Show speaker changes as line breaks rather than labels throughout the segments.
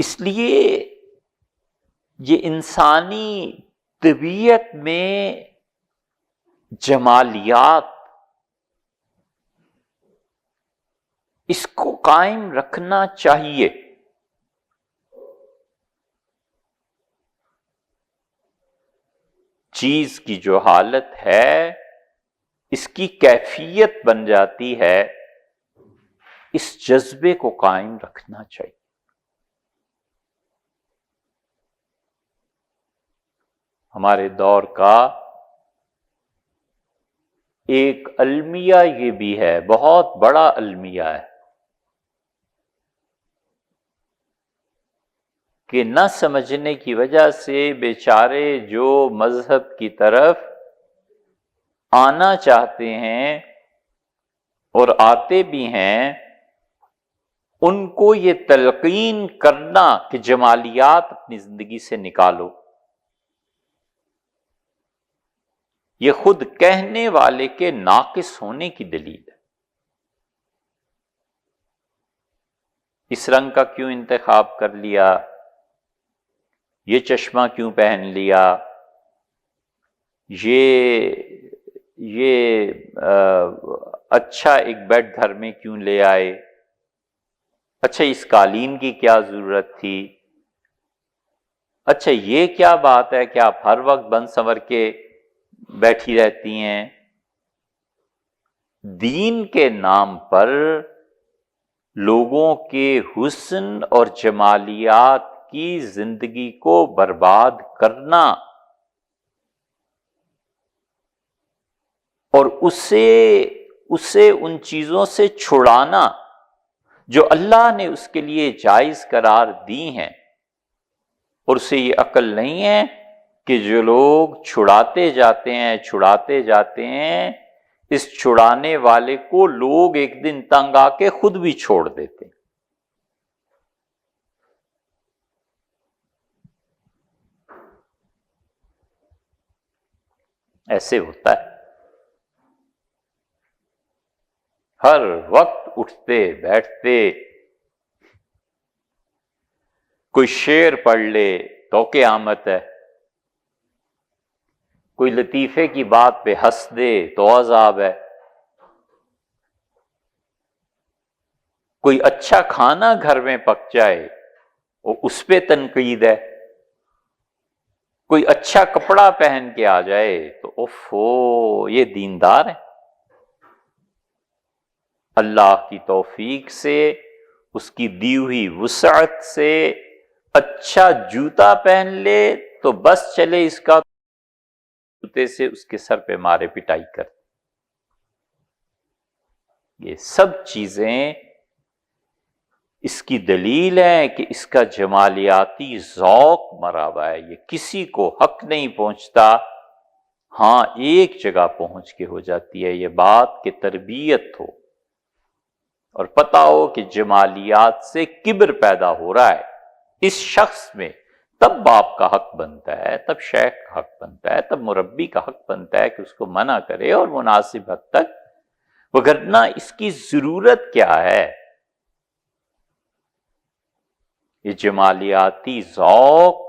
اس لیے یہ انسانی طبیعت میں جمالیات، اس کو قائم رکھنا چاہیے۔ چیز کی جو حالت ہے اس کی کیفیت بن جاتی ہے، اس جذبے کو قائم رکھنا چاہیے۔ ہمارے دور کا ایک المیہ یہ بھی ہے، بہت بڑا المیہ ہے، کہ نہ سمجھنے کی وجہ سے بیچارے جو مذہب کی طرف آنا چاہتے ہیں اور آتے بھی ہیں، ان کو یہ تلقین کرنا کہ جمالیات اپنی زندگی سے نکالو، یہ خود کہنے والے کے ناقص ہونے کی دلیل ہے۔ اس رنگ کا کیوں انتخاب کر لیا، یہ چشمہ کیوں پہن لیا، یہ اچھا ایک بیڈ گھر میں کیوں لے آئے، اچھا اس قالین کی کیا ضرورت تھی، اچھا یہ کیا بات ہے کہ آپ ہر وقت بن سنور کے بیٹھی رہتی ہیں۔ دین کے نام پر لوگوں کے حسن اور جمالیات کی زندگی کو برباد کرنا اور اسے ان چیزوں سے چھڑانا جو اللہ نے اس کے لیے جائز قرار دی ہیں، اور اسے یہ عقل نہیں ہے کہ جو لوگ چھڑاتے جاتے ہیں اس چھڑانے والے کو لوگ ایک دن تنگ آ کے خود بھی چھوڑ دیتے ہیں۔ ایسے ہوتا ہے، ہر وقت اٹھتے بیٹھتے کوئی شعر پڑھ لے تو قیامت ہے، کوئی لطیفے کی بات پہ ہنس دے تو عذاب ہے، کوئی اچھا کھانا گھر میں پک جائے وہ اس پہ تنقید ہے، کوئی اچھا کپڑا پہن کے آ جائے تو اوفو یہ دیندار ہے۔ اللہ کی توفیق سے، اس کی دی ہوئی وسعت سے اچھا جوتا پہن لے تو بس چلے اس کا جوتے سے اس کے سر پہ مارے پٹائی کر۔ یہ سب چیزیں اس کی دلیل ہے کہ اس کا جمالیاتی ذوق مرا ہوا ہے، یہ کسی کو حق نہیں پہنچتا۔ ہاں ایک جگہ پہنچ کے ہو جاتی ہے یہ بات کہ تربیت ہو اور پتہ ہو کہ جمالیات سے کبر پیدا ہو رہا ہے اس شخص میں، تب باپ کا حق بنتا ہے، تب شیخ کا حق بنتا ہے، تب مربی کا حق بنتا ہے کہ اس کو منع کرے اور مناسب حد تک، وگرنہ اس کی ضرورت کیا ہے؟ یہ جمالیاتی ذوق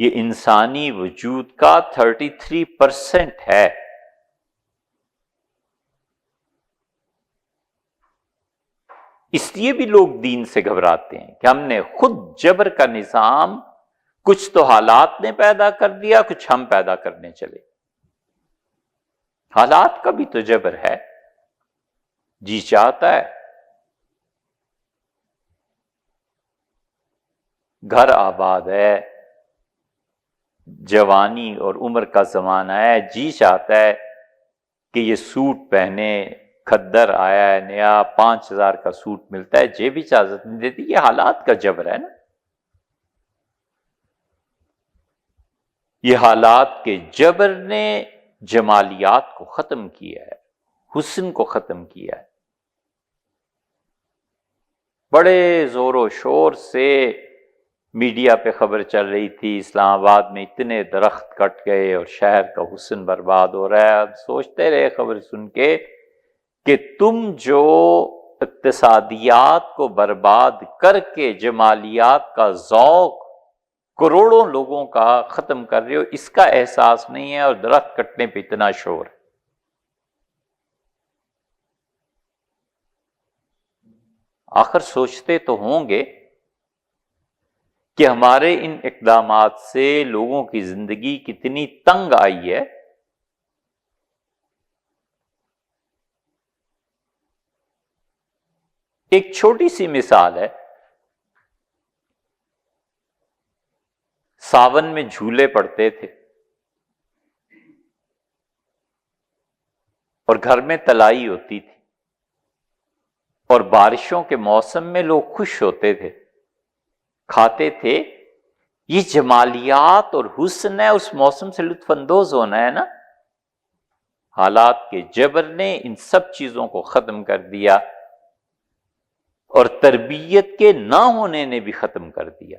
یہ انسانی وجود کا 33% ہے۔ اس لیے بھی لوگ دین سے گھبراتے ہیں کہ ہم نے خود جبر کا نظام، کچھ تو حالات نے پیدا کر دیا، کچھ ہم پیدا کرنے چلے۔ حالات کا بھی تو جبر ہے، جی چاہتا ہے گھر آباد ہے، جوانی اور عمر کا زمانہ ہے، جی چاہتا ہے کہ یہ سوٹ پہنے، کھدر آیا ہے نیا 5000 کا سوٹ ملتا ہے، جیب اجازت نہیں دیتی، یہ حالات کا جبر ہے نا۔ یہ حالات کے جبر نے جمالیات کو ختم کیا ہے، حسن کو ختم کیا ہے۔ بڑے زور و شور سے میڈیا پہ خبر چل رہی تھی اسلام آباد میں اتنے درخت کٹ گئے اور شہر کا حسن برباد ہو رہا ہے۔ اب سوچتے رہے خبر سن کے کہ تم جو اقتصادیات کو برباد کر کے جمالیات کا ذوق کروڑوں لوگوں کا ختم کر رہے ہو، اس کا احساس نہیں ہے، اور درخت کٹنے پہ اتنا شور ہے۔ آخر سوچتے تو ہوں گے کہ ہمارے ان اقدامات سے لوگوں کی زندگی کتنی تنگ آئی ہے۔ ایک چھوٹی سی مثال ہے، ساون میں جھولے پڑتے تھے اور گھر میں تلائی ہوتی تھی، اور بارشوں کے موسم میں لوگ خوش ہوتے تھے، کھاتے تھے۔ یہ جمالیات اور حسن ہے، اس موسم سے لطف اندوز ہونا ہے نا۔ حالات کے جبر نے ان سب چیزوں کو ختم کر دیا، اور تربیت کے نہ ہونے نے بھی ختم کر دیا۔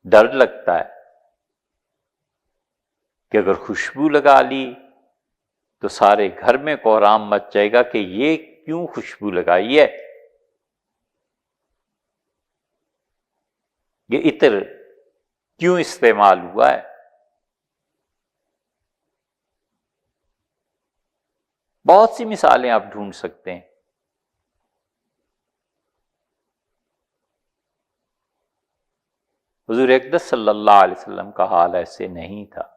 ڈر لگتا ہے کہ اگر خوشبو لگا لی تو سارے گھر میں کوہرام مچ جائے گا کہ یہ کیوں خوشبو لگائی ہے، یہ عطر کیوں استعمال ہوا ہے۔ بہت سی مثالیں آپ ڈھونڈ سکتے ہیں۔ حضور اقدس صلی اللہ علیہ وسلم کا حال ایسے نہیں تھا۔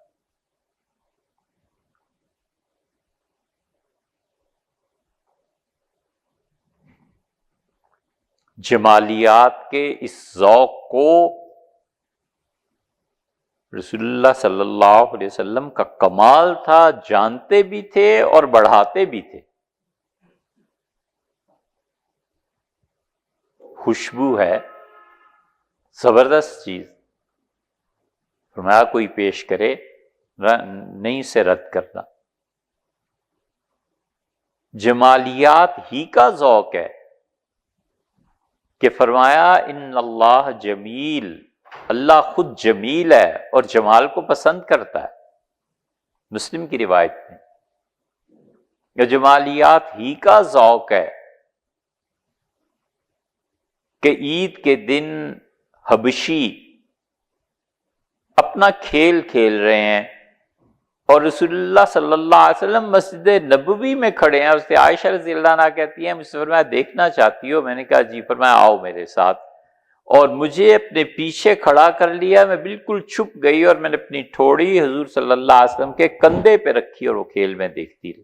جمالیات کے اس ذوق کو رسول اللہ صلی اللہ علیہ وسلم کا کمال تھا، جانتے بھی تھے اور بڑھاتے بھی تھے۔ خوشبو ہے زبردست چیز، فرمایا کوئی پیش کرے نہیں سے رد کرنا۔ جمالیات ہی کا ذوق ہے کہ فرمایا ان اللہ جمیل، اللہ خود جمیل ہے اور جمال کو پسند کرتا ہے۔ مسلم کی روایت میں یہ جمالیات ہی کا ذوق ہے کہ عید کے دن حبشی اپنا کھیل کھیل رہے ہیں اور رسول اللہ صلی اللہ علیہ وسلم مسجد نبوی میں کھڑے ہیں۔ اس سے عائشہ رضی اللہ عنہا کہتی ہیں مجھ سے فرمایا دیکھنا چاہتی ہو؟ میں نے کہا جی۔ فرمایا آؤ میرے ساتھ، اور مجھے اپنے پیچھے کھڑا کر لیا۔ میں بالکل چھپ گئی اور میں نے اپنی ٹھوڑی حضور صلی اللہ علیہ وسلم کے کندھے پہ رکھی اور وہ کھیل میں دیکھتی رہی۔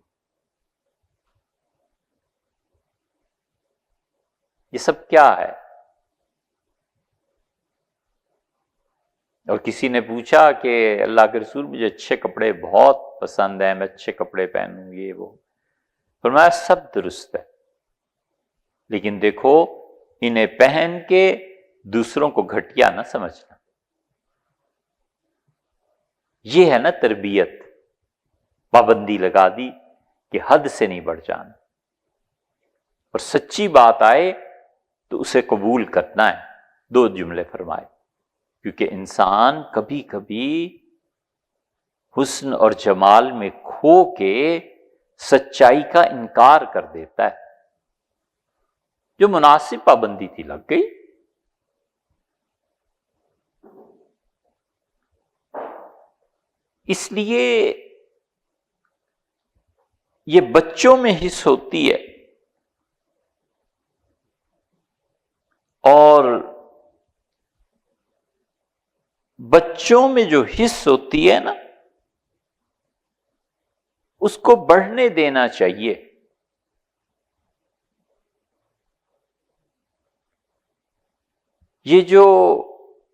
یہ سب کیا ہے؟ اور کسی نے پوچھا کہ اللہ کے رسول مجھے اچھے کپڑے بہت پسند ہیں، میں اچھے کپڑے پہنوں، یہ وہ۔ فرمایا سب درست ہے، لیکن دیکھو انہیں پہن کے دوسروں کو گھٹیا نہ سمجھنا۔ یہ ہے نا تربیت، پابندی لگا دی کہ حد سے نہیں بڑھ جانا، اور سچی بات آئے تو اسے قبول کرنا ہے۔ دو جملے فرمائے، کیونکہ انسان کبھی کبھی حسن اور جمال میں کھو کے سچائی کا انکار کر دیتا ہے۔ جو مناسب پابندی تھی لگ گئی۔ اس لیے یہ بچوں میں حس ہوتی ہے، اور بچوں میں جو حس ہوتی ہے نا اس کو بڑھنے دینا چاہیے۔ یہ جو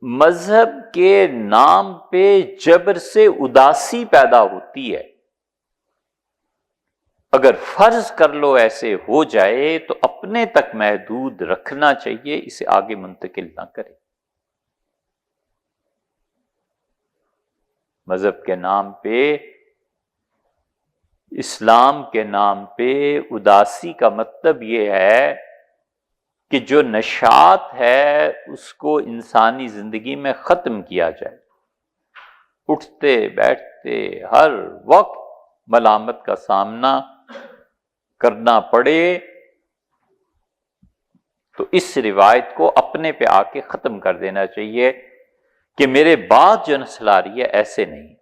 مذہب کے نام پہ جبر سے اداسی پیدا ہوتی ہے، اگر فرض کر لو ایسے ہو جائے تو اپنے تک محدود رکھنا چاہیے، اسے آگے منتقل نہ کرے۔ مذہب کے نام پہ، اسلام کے نام پہ اداسی کا مطلب یہ ہے کہ جو نشاط ہے اس کو انسانی زندگی میں ختم کیا جائے۔ اٹھتے بیٹھتے ہر وقت ملامت کا سامنا کرنا پڑے تو اس روایت کو اپنے پہ آ کے ختم کر دینا چاہیے کہ میرے بعد جو نسل آ رہی ہے ایسے نہیں.